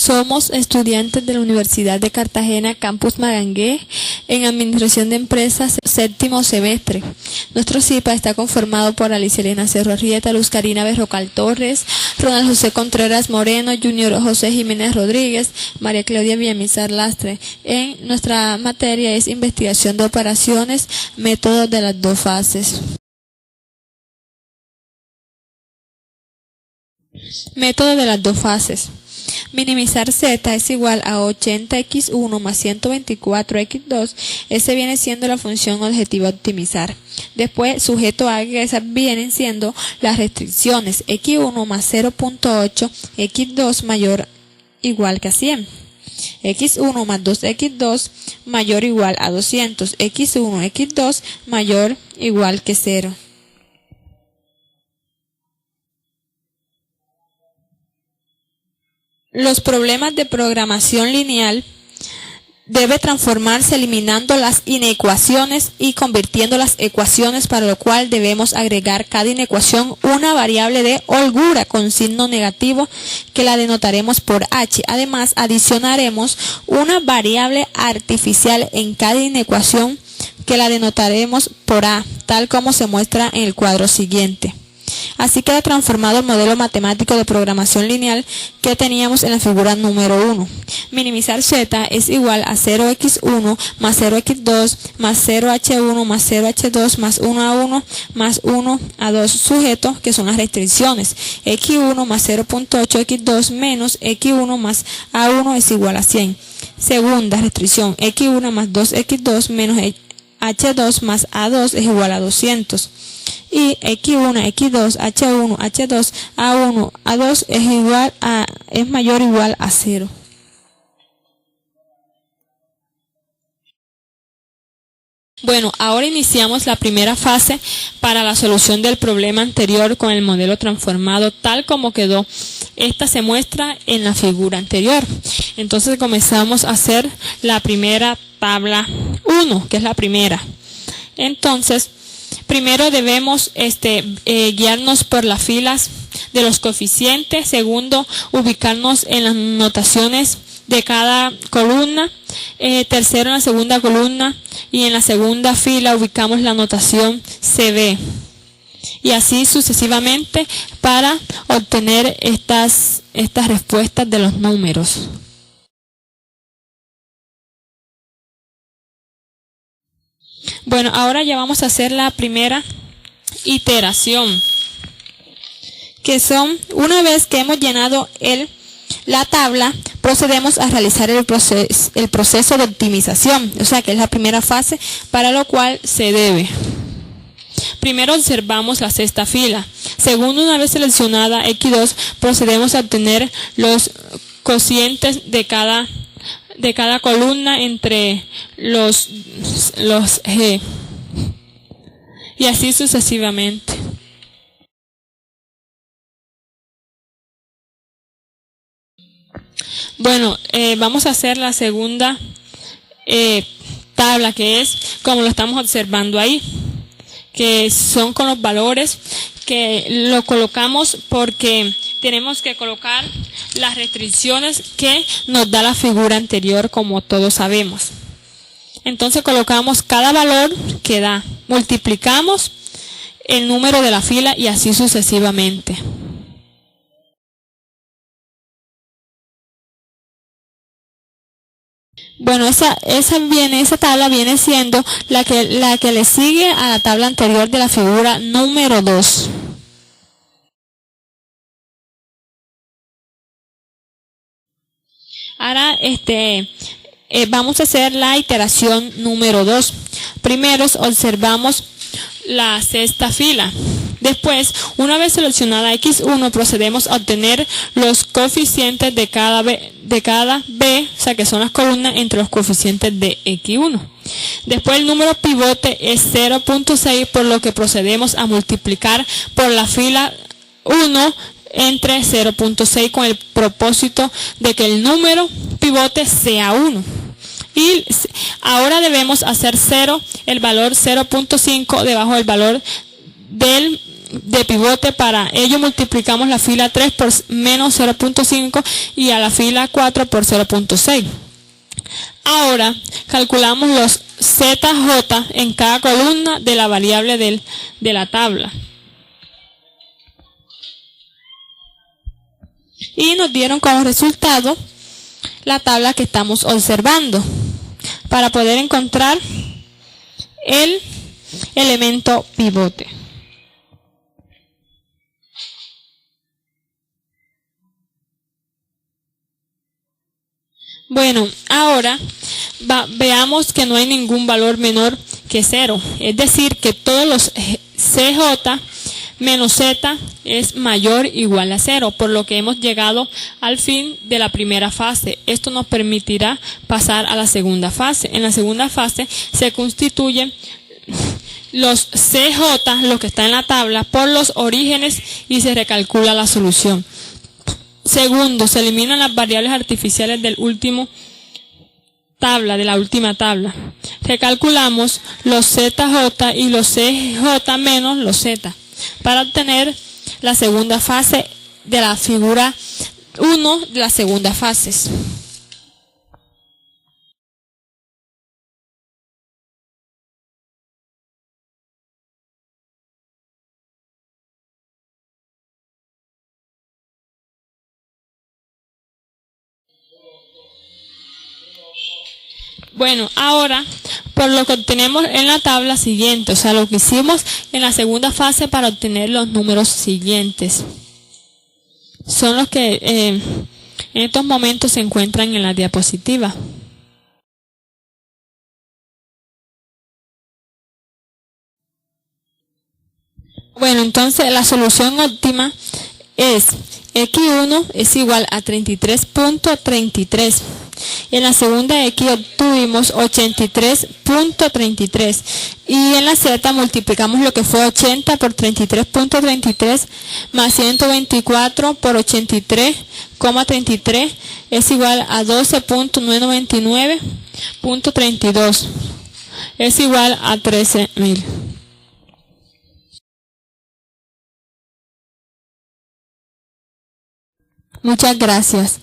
Somos estudiantes de la Universidad de Cartagena, Campus Magangué, en Administración de Empresas, séptimo semestre. Nuestro CIPA está conformado por Alicia Elena Cerro Arrieta, Luz Karina Berrocal Torres, Ronald José Contreras Moreno, Junior José Jiménez Rodríguez, María Claudia Villamizar Lastre. En nuestra materia es investigación de operaciones, métodos de las dos fases. Método de las dos fases. Minimizar z es igual a 80x1 más 124x2. Ese viene siendo la función objetiva optimizar. Después, sujeto a que esas vienen siendo las restricciones. x1 más 0.8, x2 mayor igual que a 100. x1 más 2x2 mayor igual a 200. x1, x2 mayor igual que 0. Los problemas de programación lineal debe transformarse eliminando las inecuaciones y convirtiendo las ecuaciones, para lo cual debemos agregar cada inecuación una variable de holgura con signo negativo que la denotaremos por h. Además, adicionaremos una variable artificial en cada inecuación que la denotaremos por a, tal como se muestra en el cuadro siguiente. Así queda transformado el modelo matemático de programación lineal que teníamos en la figura número 1. Minimizar z es igual a 0x1 más 0x2 más 0h1 más 0h2 más 1a1 más 1a2 sujetos, que son las restricciones. x1 más 0.8x2 menos x1 más a1 es igual a 100. Segunda restricción, x1 más 2x2 menos h2 más a2 es igual a 200. Y x1, x2, h1, h2, a1, a2 es mayor o igual a 0. Bueno, ahora iniciamos la primera fase para la solución del problema anterior con el modelo transformado tal como quedó. Esta se muestra en la figura anterior. Entonces comenzamos a hacer la primera tabla 1, que es la primera. Entonces, primero debemos guiarnos por las filas de los coeficientes. Segundo, ubicarnos en las notaciones de cada columna. Tercero, en la segunda columna y en la segunda fila ubicamos la notación CB. Y así sucesivamente para obtener estas respuestas de los números. Bueno, ahora ya vamos a hacer la primera iteración, que son, una vez que hemos llenado la tabla, procedemos a realizar el proceso de optimización, o sea que es la primera fase, para lo cual se debe. Primero observamos la sexta fila. Segundo, una vez seleccionada x2, procedemos a obtener los cocientes de cada columna entre los G, y así sucesivamente. Bueno, vamos a hacer la segunda tabla, que es como lo estamos observando ahí, que son con los valores que lo colocamos porque tenemos que colocar las restricciones que nos da la figura anterior, como todos sabemos. Entonces colocamos cada valor que da, multiplicamos el número de la fila y así sucesivamente. Bueno, esa tabla viene siendo la que le sigue a la tabla anterior de la figura número 2. Ahora vamos a hacer la iteración número 2. Primero observamos la sexta fila. Después, una vez seleccionada x1, procedemos a obtener los coeficientes de cada b, o sea que son las columnas entre los coeficientes de x1. Después el número pivote es 0.6, por lo que procedemos a multiplicar por la fila 1 entre 0.6 con el propósito de que el número pivote sea 1. Y ahora debemos hacer 0, el valor 0.5 debajo del valor del de pivote. Para ello multiplicamos la fila 3 por menos 0.5 y a la fila 4 por 0.6. Ahora calculamos los ZJ en cada columna de la variable de la tabla. Y nos dieron como resultado la tabla que estamos observando para poder encontrar el elemento pivote. Bueno, ahora veamos que no hay ningún valor menor que 0. Es decir, que todos los CJ menos Z es mayor o igual a 0, por lo que hemos llegado al fin de la primera fase. Esto nos permitirá pasar a la segunda fase. En la segunda fase se constituyen los CJ, lo que está en la tabla, por los orígenes y se recalcula la solución. Segundo, se eliminan las variables artificiales del último tabla, de la última tabla. Recalculamos los ZJ y los CJ menos los Z para obtener la segunda fase de la figura 1 de las segundas fases. Bueno, ahora por lo que obtenemos en la tabla siguiente, o sea, lo que hicimos en la segunda fase para obtener los números siguientes, son los que en estos momentos se encuentran en la diapositiva. Bueno, entonces la solución óptima es X1 es igual a 33.33. En la segunda X obtuvimos 83.33 y en la Z multiplicamos lo que fue 80 por 33.33 más 124 por 83,33 es igual a 12.999.32, es igual a 13.000. Muchas gracias.